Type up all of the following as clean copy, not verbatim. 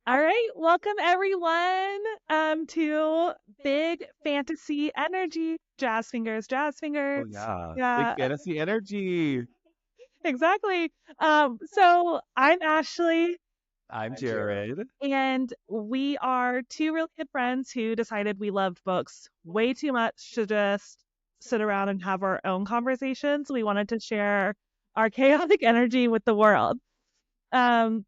All right, welcome everyone to Big Fantasy Energy. Jazz fingers, jazz Oh fingers. yeah. Big Yeah, fantasy energy. exactly. So I'm Ashley, I'm Jared. and we are two really good friends who decided we loved books way too much to just sit around and have our own conversations. We wanted to share our chaotic energy with the world. Um,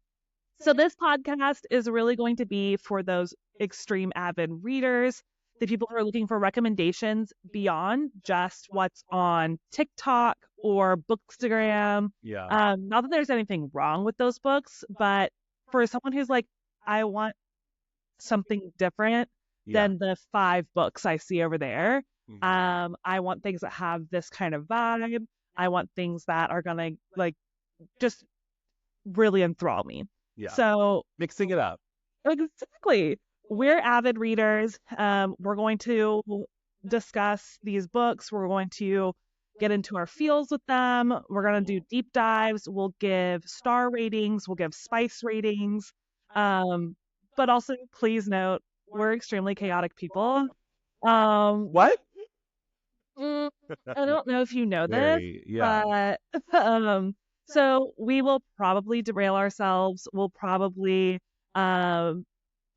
So this podcast is really going to be for those extreme avid readers, the people who are looking for recommendations beyond just what's on TikTok or Bookstagram. Yeah. Not that there's anything wrong with those books, but for someone who's like, I want something different Yeah. than the 5 books I see over there. hmm I want things that have this kind of vibe. I want things that are gonna like just really enthrall me. Yeah. So Mixing it up. exactly. We're avid readers. We're going to discuss these books. We're going to get into our feels with them. We're going to do deep dives. We'll give star ratings. We'll give spice ratings. Um, but also, please note, we're extremely chaotic people. Um, What? I don't know if you know this, Very. Yeah. but so we will probably derail ourselves. We'll probably um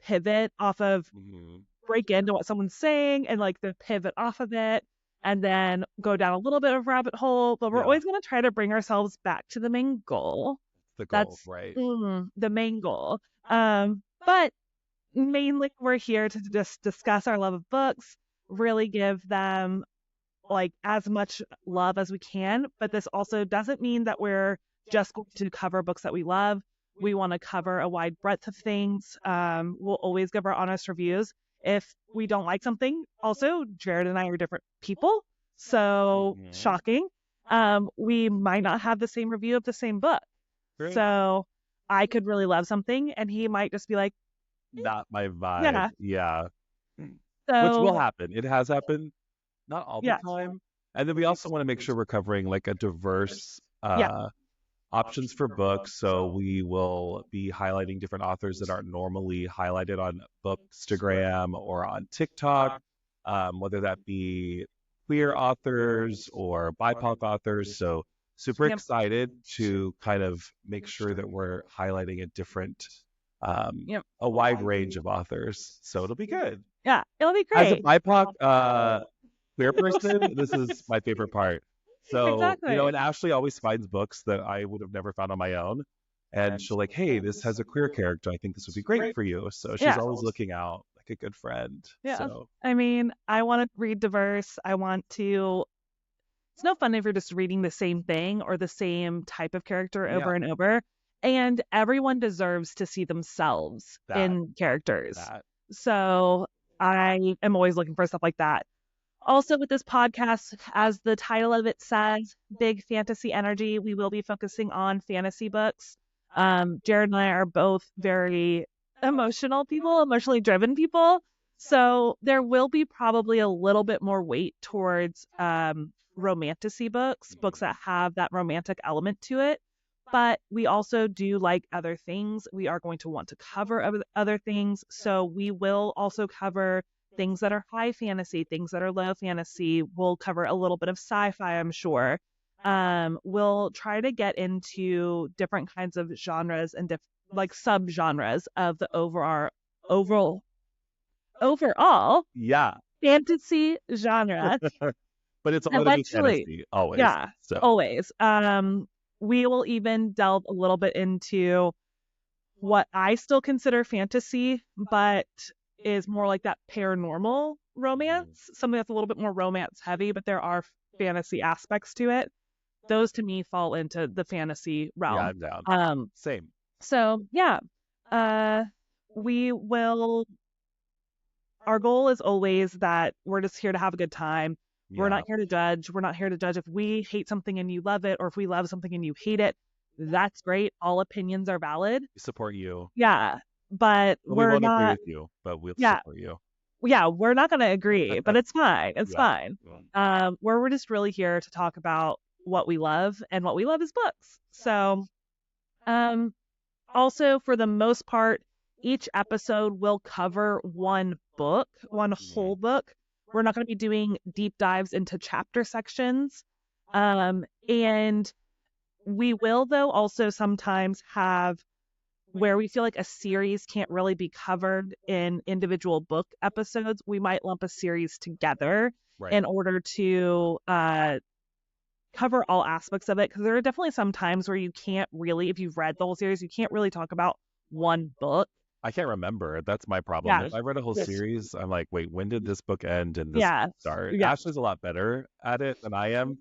pivot off of hmm break into what someone's saying and like the pivot off of it and then go down a little bit of rabbit hole, but we're Yeah. always going to try to bring ourselves back to the main goal. The goal, That's right? the main goal. But mainly we're here to just discuss our love of books, really give them like as much love as we can, but this also doesn't mean that we're just going to cover books that we love. We want to cover a wide breadth of things. We'll always give our honest reviews. If we don't like something, also, Jared and I are different people. So hmm shocking. We might not have the same review of the same book. True. So I could really love something and he might just be like, Not my vibe. yeah. Yeah. Which will So, happen. It has happened. Not all the yeah. time. And then we also want to make sure we're covering like a diverse Yeah. options for books. So we will be highlighting different authors that aren't normally highlighted on Bookstagram or on TikTok, whether that be queer authors or BIPOC authors. So super Yep. excited to kind of make sure that we're highlighting Yep. a wide range of authors. So it'll be good. Yeah. It'll be As a great. BIPOC queer person, this is my favorite part. So, Exactly. and Ashley always finds books that I would have never found on my own. And she'll like, hey, this has a queer character. I think this would be great for you. So she's Yeah. always looking out like a good friend. Yeah. So, I mean, I want to read diverse. I want to. It's no fun if you're just reading the same thing or the same type of character over yeah, and over. And everyone deserves to see themselves that, in characters. that. So I am always looking for stuff like that. Also, with this podcast, as the title of it says, Big Fantasy Energy, we will be focusing on fantasy books. Jared and I are both very emotional people, emotionally driven people. So there will be probably a little bit more weight towards romanticy books, books that have that romantic element to it. But we also do like other things. We are going to want to cover other things. So we will also cover things that are high fantasy, things that are low fantasy. We'll cover a little bit of sci-fi, I'm sure. We'll try to get into different kinds of genres and like subgenres of the overall Yeah. fantasy genre. But it's all going to be Eventually, fantasy always. yeah, So, always. We will even delve a little bit into what I still consider fantasy, but is more like that paranormal mhm. romance, something that's a little bit more romance heavy, but there are fantasy aspects to it. Those to me fall into the fantasy Yeah, realm. I'm down. Um, Same. so yeah, uh, we will. Our goal is always that we're just here to have a good time. We're Yeah. not here to judge. We're not here to judge if we hate something and you love it, or if we love something and you hate it. That's great. All opinions are valid. We support you. Yeah, but Well, we we're won't agree not. with you, but we'll Yeah, support you. yeah, we're not going to agree, but it's fine. It's Yeah. fine. We're just really here to talk about what we love, and what we love is books. So, um, also for the most part, each episode will cover one book, one whole book. We're not going to be doing deep dives into chapter sections. And we will, though, also sometimes have where we feel like a series can't really be covered in individual book episodes. We might lump a series together Right. in order to cover all aspects of it, because there are definitely some times where you can't really, if you've read the whole series, you can't really talk about one book. I can't remember. That's my problem. Yeah. If I read a whole series, I'm like, wait, when did this book end and this Yeah. start? Yeah. Ashley's a lot better at it than I am,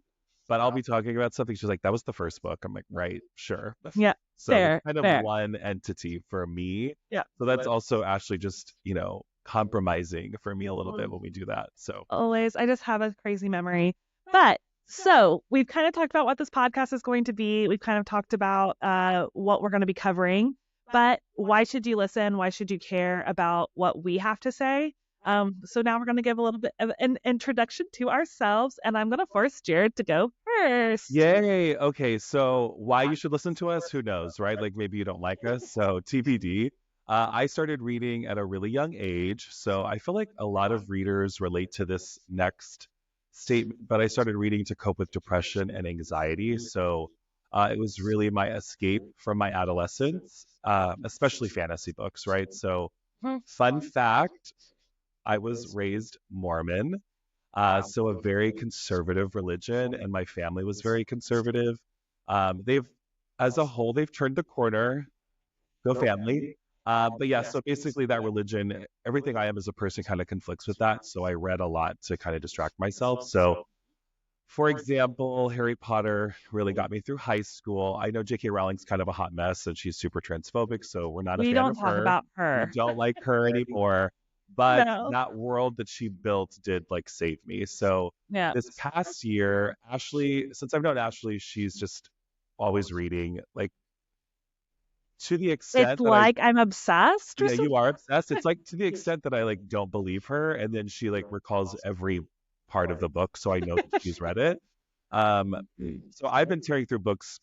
but I'll be talking about something. She's like, that was the first book. I'm like, right, sure. Yeah. So it's Fair. kind of Fair. one entity for me. Yeah. So that's also Ashley just, compromising for me a little bit when we do that. So Always. I just have a crazy memory. But so we've kind of talked about what this podcast is going to be. We've kind of talked about what we're going to be covering. But why should you listen? Why should you care about what we have to say? So now we're going to give a little bit of an introduction to ourselves, and I'm going to force Jared to go first. yay. Okay. So why you should listen to us? Who knows, right? Like maybe you don't like us. So TBD. I started reading at a really young age. So I feel like a lot of readers relate to this next statement, but I started reading to cope with depression and anxiety. So it was really my escape from my adolescence, especially fantasy books, right? So Mhm. fun fact, I was raised Mormon. So a very conservative religion, and my family was very conservative. They've, as a whole, they've turned the corner. Go family. But yeah, so basically that religion, everything I am as a person kind of conflicts with that. So I read a lot to kind of distract myself. So for example, Harry Potter really got me through high school. I know J.K. Rowling's kind of a hot mess and she's super transphobic, so we're not a We fan don't of talk her. about We her. don't like her anymore. But No. that world that she built did like save me. So Yeah. this past year, Ashley, since I've known Ashley, she's just always reading, like to the It's extent that like I'm obsessed or yeah, something. you are obsessed. It's like to the extent that I like don't believe her, and then she like recalls every part of the book, so I know that she's read it. Um, so I've been tearing through books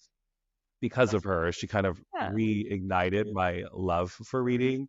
because of her. She kind of Yeah. reignited my love for reading.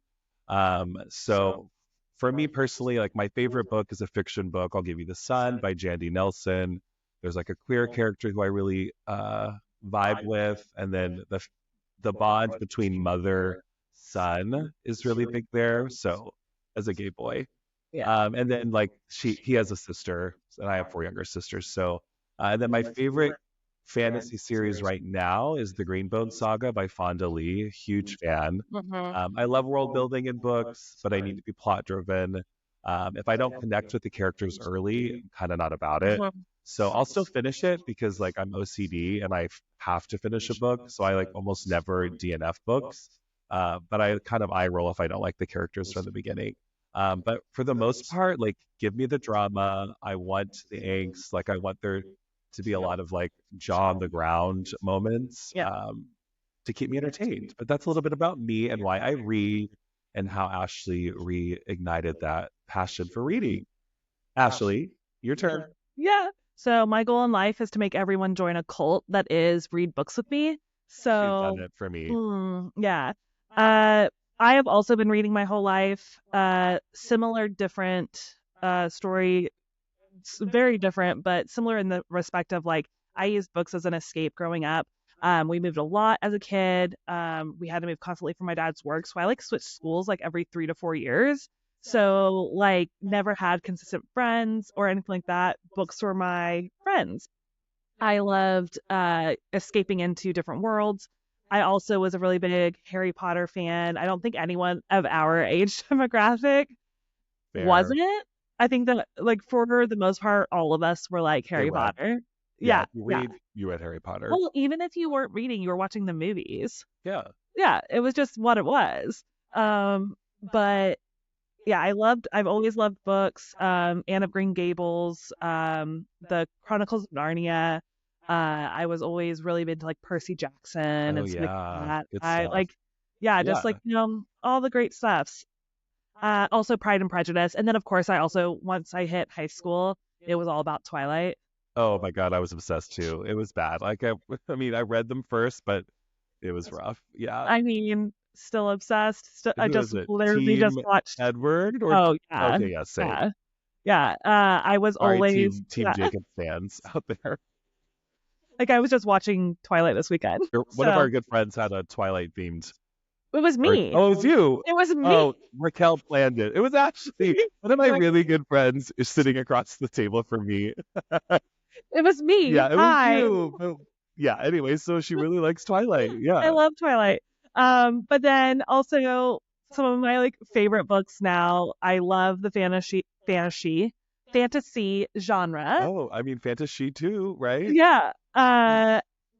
So for me personally, like my favorite book is a fiction book. I'll give you The Sun by Jandy Nelson. There's like a queer character who I really vibe with, and then the bond between mother son is really big there. So as a gay boy, Yeah. and then like he has a sister, and I have four younger sisters. So and then my favorite fantasy series right now is the Greenbone Saga by Fonda Lee. Huge fan. Mhm. I love world building in books, but I need to be plot driven. If I don't connect with the characters early, I'm kind of not about it. Mhm. So I'll still finish it because like I'm OCD and I have to finish a book. So I like almost never DNF books. But I kind of eye roll if I don't like the characters from the beginning. But for the most part, like give me the drama. I want the angst. Like I want there to be a lot of like jaw on the ground moments Yeah. to keep me entertained. But that's a little bit about me and why I read and how Ashley reignited that passion for reading. Ashley, your turn. Yeah. So my goal in life is to make everyone join a cult that is read books with me. You've So done it for me. yeah. I have also been reading my whole life. Similar, different story, very different, but similar in the respect of like I used books as an escape growing up. We moved a lot as a kid. We had to move constantly for my dad's work, so I like switched schools like every 3 to 4 years. So like never had consistent friends or anything like that. Books were my friends. I loved escaping into different worlds. I also was a really big Harry Potter fan. I don't think anyone of our age demographic Fair. wasn't. I think that like for the most part, all of us were like They Harry read. Potter. Yeah, Yeah, if you yeah. read, you read Harry Potter. Well, even if you weren't reading, you were watching the movies. Yeah. Yeah, it was just what it was. But yeah, I've always loved books. Anne of Green Gables, the Chronicles of Narnia. I was always really into like Percy Jackson Oh and stuff like yeah. that. Good I stuff. like, yeah, Yeah. just like, all the great stuffs. Also Pride and Prejudice. And then of course I also, once I hit high school, it was all about Twilight. Oh my God, I was obsessed too. It was bad. Like I mean, I read them first, but it was rough. Yeah. I mean, still obsessed. I Who just is it? literally just Team watched. Edward or Oh yeah, okay, yeah, same. yeah, yeah. I was Sorry, always team Jacob fans out there. like I was just watching Twilight this weekend. One of So our good friends had a Twilight themed it was or me. oh, it was you. It was me. Oh, Raquel planned it. It was actually one of my Like, really good friends is sitting across the table from me. it was me. Yeah, it was Hi. you. But yeah, anyway, so she really likes Twilight. I Yeah. love Twilight. But then also some of my like favorite books now. I love the fantasy genre. Oh, I mean, fantasy too, right? Yeah.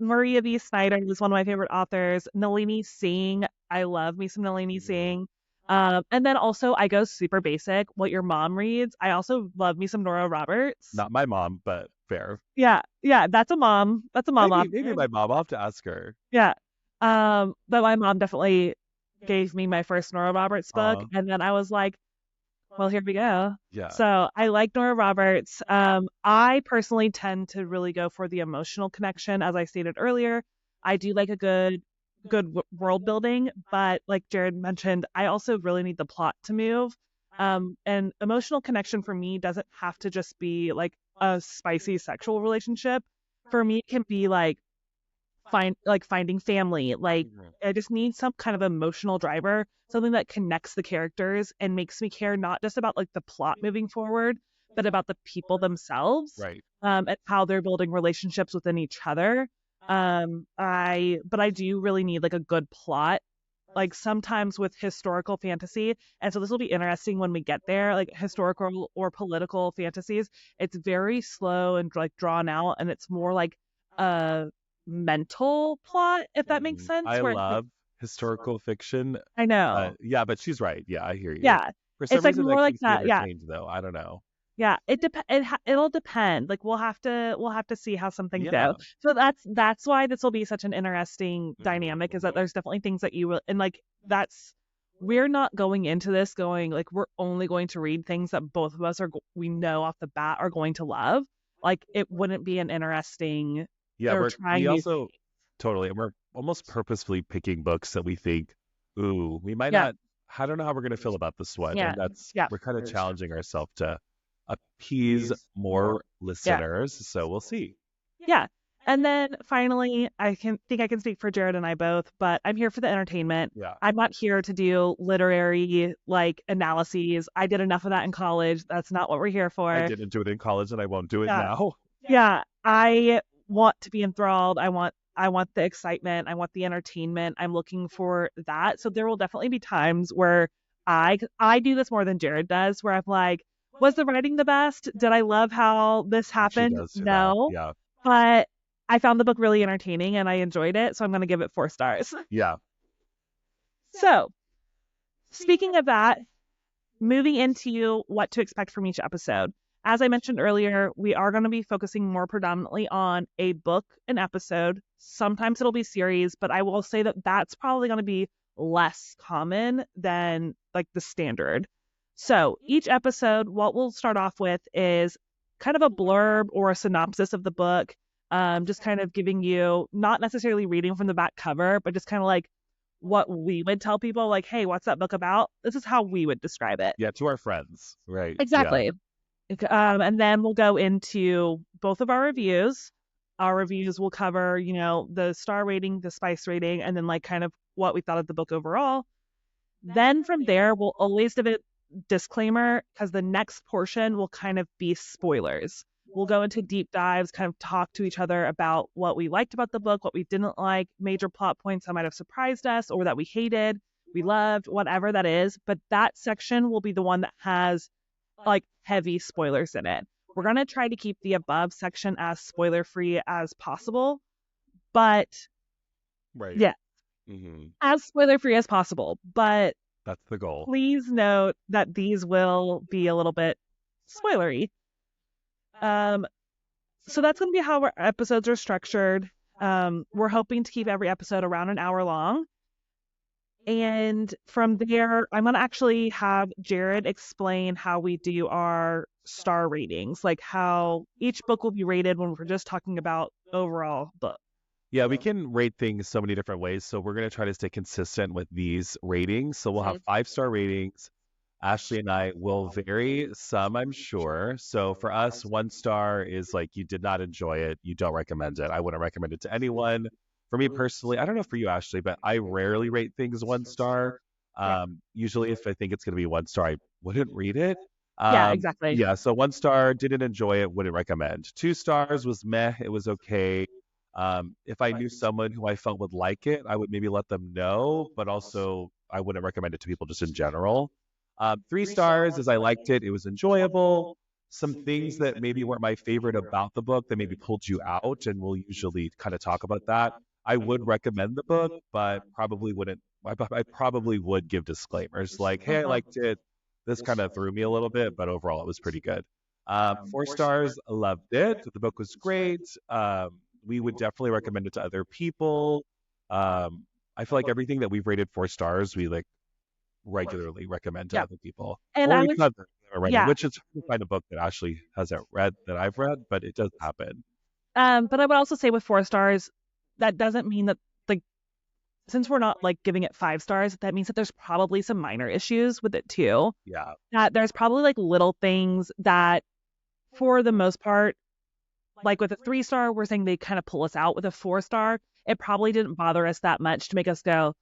Maria V. Snyder is one of my favorite authors. Nalini Singh. I love me some Nalini Mhm. Singh. And then also I go super basic. What your mom reads. I also love me some Nora Roberts. Not my mom, but fair. Yeah, yeah, that's a mom. That's a mom Maybe author. my mom. I'll have to ask her. Yeah. But my mom definitely gave me my first Nora Roberts book, Uh, and then I was like, well, here we go. yeah. So I like Nora Roberts. I personally tend to really go for the emotional connection, as I stated earlier. I do like a good world building, but like Jared mentioned, I also really need the plot to move. And emotional connection for me doesn't have to just be like a spicy sexual relationship. For me, it can be like finding family. Like Mhm. I just need some kind of emotional driver, something that connects the characters and makes me care not just about like the plot moving forward, but about the people themselves, Right. and how they're building relationships within each other. I do really need like a good plot. Like sometimes with historical fantasy, and so this will be interesting when we get there, like historical or political fantasies, it's very slow and like drawn out, and it's more like a mental plot, if that makes sense. I Where it's like, love historical fiction. I know, Yeah, but she's right. Yeah, I hear you. yeah, For some it's like reason, more that like keeps me that, yeah. entertained, though. I don't know. Yeah, it'll depend. Like we'll have to see how some things go. Yeah. So that's why this will be such an interesting Mhm. dynamic, is that there's definitely things that you will, and like that's we're not going into this going like we're only going to read things that both of us we know off the bat are going to love. Like it wouldn't be an interesting Yeah, or we trying new also totally, and we're almost purposefully picking books that we think, ooh, we might yeah, not. I don't know how we're going to feel about this one, yeah, and that's yeah, we're kind of challenging ourselves to appease more yeah. listeners. So we'll see. Yeah. And then finally, I can speak for Jared and I both, but I'm here for the entertainment. Yeah, I'm not here to do literary like analyses. I did enough of that in college. That's not what we're here I for. didn't do it in college, and I won't do it Yeah. now. Yeah. I want to be enthralled. I want the excitement. I want the entertainment. I'm looking for that. So there will definitely be times where I do this more than Jared does, where I'm like, was the writing the best? Did I love how this She happened? does do that. No, Yeah, but I found the book really entertaining and I enjoyed it, so I'm going to give it 4 stars. yeah, So, speaking of that, moving into what to expect from each episode. As I mentioned earlier, we are going to be focusing more predominantly on a book an episode. Sometimes it'll be series, but I will say that that's probably going to be less common than like the standard. So, each episode, what we'll start off with is kind of a blurb or a synopsis of the book, just kind of giving you not necessarily reading from the back cover, but just kind of like what we would tell people, like, hey, what's that book about? This is how we would describe it. yeah. To our friends, right? Yeah, Exactly. And then we'll go into both of our reviews. Our reviews will cover, the star rating, the spice rating, and then like kind of what we thought of the book overall. Then from there, we'll always give it disclaimer because the next portion will kind of be spoilers. We'll go into deep dives, kind of talk to each other about what we liked about the book, what we didn't like, major plot points that might have surprised us or that we hated, we loved, whatever that is. But that section will be the one that has like heavy spoilers in it. We're going to try to keep the above section as spoiler free as possible, but right. yeah, Hmm. as spoiler free as possible. But That's the goal. please note that these will be a little bit spoilery. Um, so that's going to be how our episodes are structured. We're hoping to keep every episode around an hour long. And from there, I'm going to actually have Jared explain how we do our star ratings, like how each book will be rated when we're just talking about overall book. Yeah, we can rate things so many different ways. So we're going to try to stay consistent with these ratings. So we'll have Mhm. 5-star ratings. Ashley and I will vary some, I'm sure. So for us, 1 star is like you did not enjoy it. You don't recommend it. I wouldn't recommend it to anyone. For me personally, I don't know for you, Ashley, but I rarely rate things 1 star. Yeah. Usually, if I think it's going to be 1 star, I wouldn't read it. Yeah, exactly. Yeah, so 1 star, didn't enjoy it, wouldn't recommend. 2 stars was meh, it was okay. If I knew someone who I felt would like it, I would maybe let them know, but also I wouldn't recommend it to people just in general. 3 stars is I liked it, it was enjoyable. Some things that maybe weren't my favorite about the book that maybe pulled you out, and we'll usually kind of talk about that. I would recommend the book, but probably wouldn't. I probably would give disclaimers like, "Hey, I Mhm. liked it. This kind of threw me a little bit, but overall it was pretty good." 4 stars, loved it. The book was great. We would definitely recommend it to other people. I feel like everything that we've rated 4 stars, we like regularly recommend to Yeah. other people, And or I even would, others that are read it, yeah. which is hard to find a book that Ashley hasn't read that I've read, but it does happen. But I would also say with 4 stars, that doesn't mean that, like, since we're not like giving it 5 stars, that means that there's probably some minor issues with it too. Yeah, That there's probably like little things that, for the most part, like with a 3 star, we're saying they kind of pull us out. With a 4 star, it probably didn't bother us that much to make us go,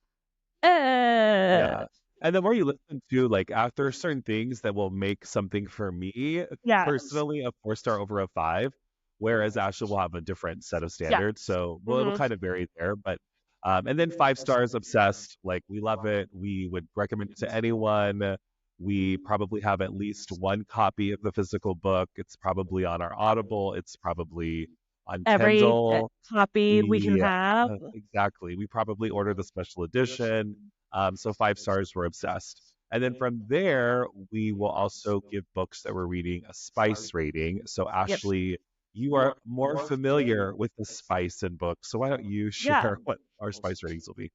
yeah. eh. And the more you listen to, like, after certain things that will make something for me Yes. personally a 4 star over a five, whereas Ashley will have a different set of Yeah. standards. So, well, it'll Hmm. kind of vary there. But, and then 5 stars, obsessed. Like, we love it. We would recommend it to anyone. We probably have at least one copy of the physical book. It's probably on our Audible. It's probably on Every Kindle. copy we can We have. exactly. We probably order the special edition. So 5 stars, we're obsessed. And then from there, we will also give books that we're reading a spice rating. So Yep. Ashley, you are more familiar with the spice in books. So why don't you Yeah. share what our spice ratings will be?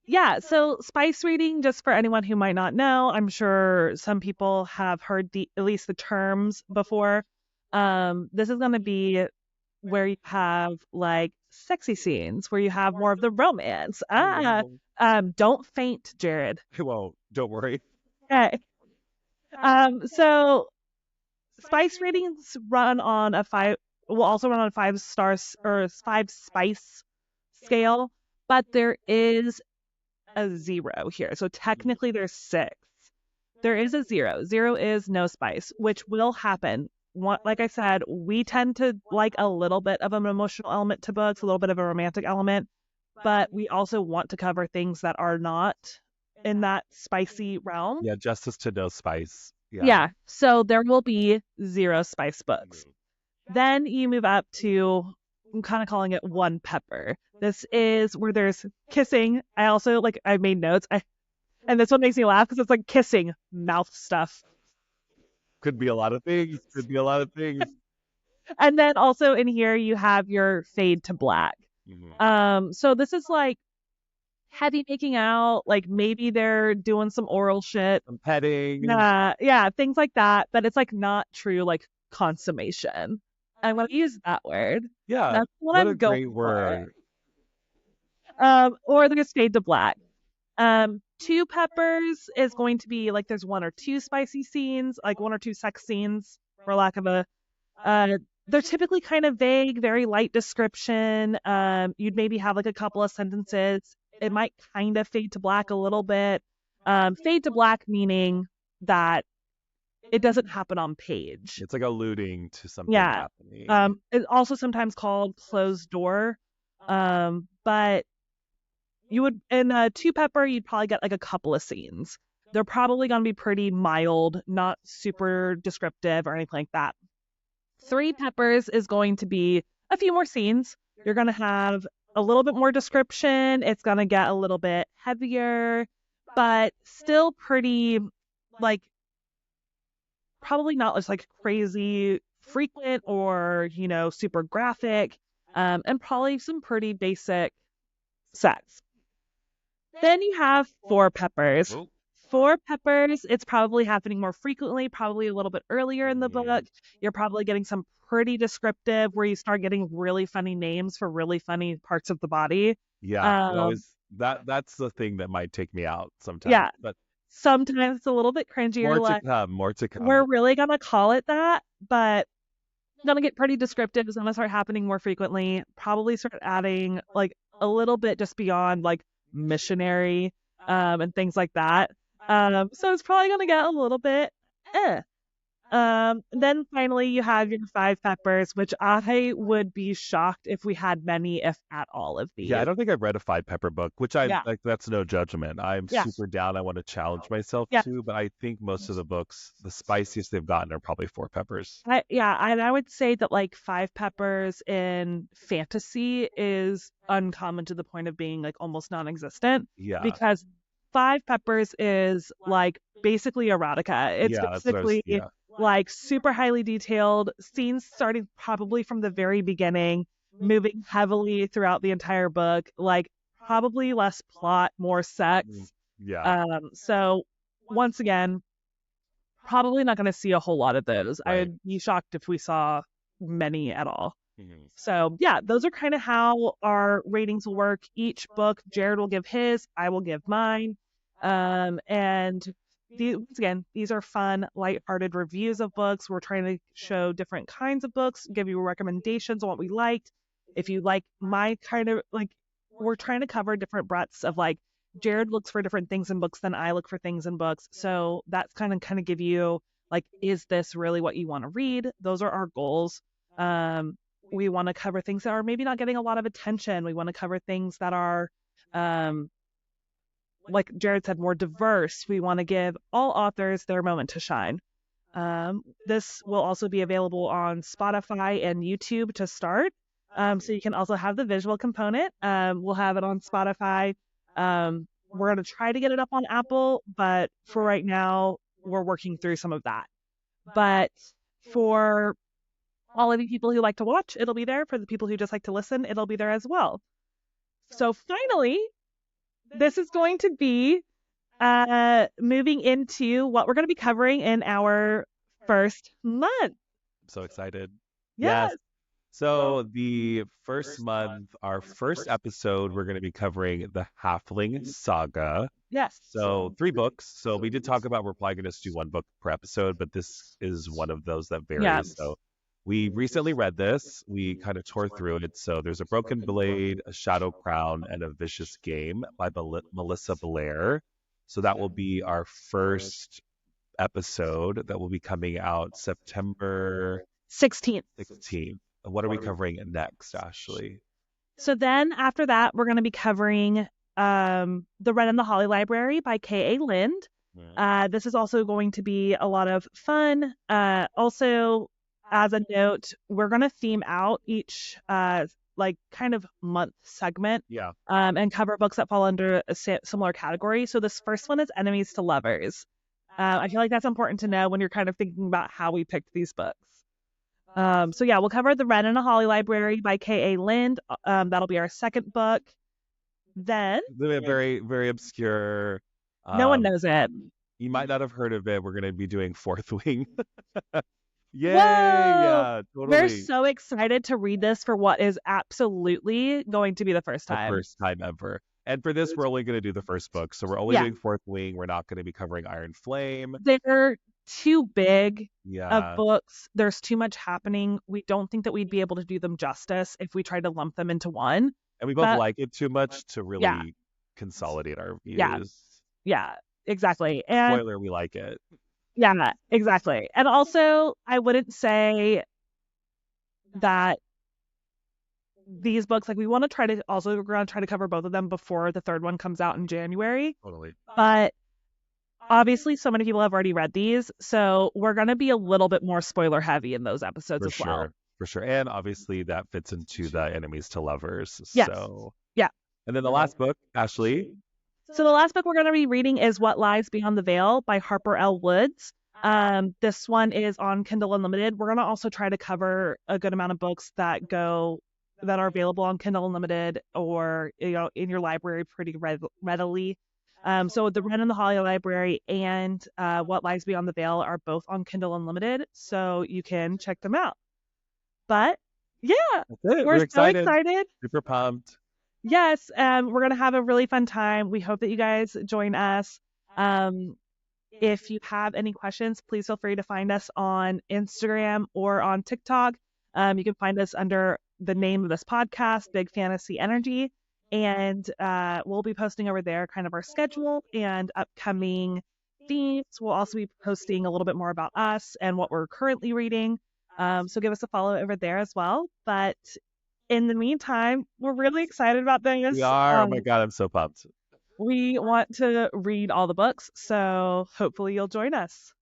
Yeah, so spice reading, just for anyone who might not know, I'm sure some people have heard at least the terms before. This is going to be where you have like sexy scenes, where you have more of the romance. Oh no, Don't faint, Jared. I won't. Don't worry. Okay. So spice ratings run on a five, will also run on 5 stars or 5 spice scale, but there is a 0 here. So technically there's 6. There is a 0. 0 is no spice, which will happen. Like I said, we tend to like a little bit of an emotional element to books, a little bit of a romantic element, but we also want to cover things that are not in that spicy realm. Yeah, justice to no spice. Yeah. Yeah, so there will be 0 spice books. Then you move up to, I'm kind of calling it one pepper. This is where there's kissing. I also, like, I made notes. And this one makes me laugh because it's like kissing, mouth stuff. Could be a lot of things. Could be a lot of things. And then also in here you have your fade to black. Mhm. So this is like heavy making out, like maybe they're doing some oral shit. Some petting. Yeah, things like that. But it's like not true like consummation. I'm gonna use that word. Yeah. That's what What a I'm going great for. word. Or there's fade to black. Two peppers is going to be like there's 1 or 2 spicy scenes, like 1 or 2 sex scenes, for lack of a. Uh, they're typically kind of vague, very light description. You'd maybe have like a couple of sentences. It might kind of fade to black a little bit. Fade to black meaning that it doesn't happen on page. It's like alluding to something Yeah. happening. It's also sometimes called closed door. But you would in a 2 pepper, you'd probably get like a couple of scenes. They're probably going to be pretty mild, not super descriptive or anything like that. 3 peppers is going to be a few more scenes. You're going to have a little bit more description. It's going to get a little bit heavier, but still pretty, like, probably not just like crazy frequent or, super graphic, and probably some pretty basic sex. Then you have 4 peppers. Oh. For peppers, it's probably happening more frequently, probably a little bit earlier in the Mhm. book. You're probably getting some pretty descriptive where you start getting really funny names for really funny parts of the body. Yeah, it Um, always that's the thing that might take me out sometimes, yeah, but sometimes it's a little bit cringy. You're more to like, come, more to come. we're really gonna call it that, but gonna get pretty descriptive. It's gonna start happening more frequently. Probably start adding like a little bit just beyond like missionary and things like that. So it's probably gonna get a little bit eh. Then finally you have your five peppers, which I would be shocked if we had many, if at all, of Yeah, I these. don't think I've read a five pepper book, which I Yeah, like. That's no judgment. I'm yeah, super down. I want to challenge myself yeah. to, but I think most of the books, the spiciest they've gotten are probably four peppers. And I would say that like five peppers in fantasy is uncommon to the point of being like almost non-existent Yeah, because five peppers is like basically erotica. It's yeah, that's what I was. basically Yeah. like super highly detailed scenes starting probably from the very beginning, moving heavily throughout the entire book, like probably less plot, more sex. Mm, yeah, So once again, probably not going to see a whole lot of those. I right. would be shocked if we saw many at all. Mhm. So, yeah, those are kind of how our ratings will work. Each book, Jared will give his, I will give mine. And once again, these are fun, lighthearted reviews of books. We're trying to show different kinds of books, give you recommendations on what we liked. If you like my kind of like, we're trying to cover different breadths of like Jared looks for different things in books than I look for things in books. So that's kind of give you like, is this really what you want to read? Those are our goals. We want to cover things that are maybe not getting a lot of attention. We want to cover things that are, um, like Jared said, more diverse. We want to give all authors their moment to shine. This will also be available on Spotify and YouTube to start. So you can also have the visual component. We'll have it on Spotify. We're going to try to get it up on Apple, but for right now, we're working through some of that. But for all of you people who like to watch, it'll be there. For the people who just like to listen, it'll be there as well. So finally, this is going to be moving into what we're going to be covering in our first month. I'm so excited. Yes. Yes. So the first month, our first episode, we're going to be covering the Halfling Saga. Yes. So three books. So we did talk about we're probably going to do one book per episode, but this is one of those that Yeah. varies. So we recently read this. We kind of tore through it. So there's a Broken Blade, a Shadow Crown, and a Vicious Game by Melissa Blair. So that will be our first episode that will be coming out September 16th. 16th. What are we covering next, Ashley? So then after that, we're going to be covering The Red and the Holly Library by K.A. Lind. This is also going to be a lot of fun. Also, as a note, we're going to theme out each like kind of month segment Yeah. and cover books that fall under a similar category. So this first one is Enemies to Lovers. I feel like that's important to know when you're kind of thinking about how we picked these books. So yeah, we'll cover The Red and the Holly Library by K.A. Lind. That'll be our second book. Then Very, very obscure. no one knows it. You might not have heard of it. We're going to be doing Fourth Wing. Yay! Whoa! Yeah, We're totally. so excited to read this for what is absolutely going to be the first The time. first time ever. And for this, we're only going to do the first book. So we're only Yeah. doing Fourth Wing. We're not going to be covering Iron Flame. They're too big of Yeah. books. There's too much happening. We don't think that we'd be able to do them justice if we tried to lump them into one. And we both But- like it too much to really Yeah. consolidate our views. Yeah. Yeah, exactly. And Spoiler, we like it. yeah, exactly. And also, I wouldn't say that these books, like we want to try to also, we're going to try to cover both of them before the third one comes out in January. Totally. But obviously, so many people have already read these. So we're going to be a little bit more spoiler heavy in those episodes For as sure. well. For sure. And obviously that fits into the Enemies to Lovers. Yes. So Yeah. And then the last book, Ashley. So the last book we're going to be reading is What Lies Beyond the Veil by Harper L. Woods. This one is on Kindle Unlimited. We're going to also try to cover a good amount of books that are available on Kindle Unlimited or in your library pretty readily. So The Wren in the Holly Library and What Lies Beyond the Veil are both on Kindle Unlimited, so you can check them out. But yeah, That's it. we're We're so excited. excited. Super pumped. Yes, we're gonna have a really fun time. We hope that you guys join us. Um, if you have any questions, please feel free to find us on Instagram or on TikTok. You can find us under the name of this podcast, Big Fantasy Energy, and we'll be posting over there kind of our schedule and upcoming themes. We'll also be posting a little bit more about us and what we're currently reading. So give us a follow over there as well. But in the meantime, we're really excited about We this. are. Oh my God, I'm so pumped. We want to read all the books, so hopefully you'll join us.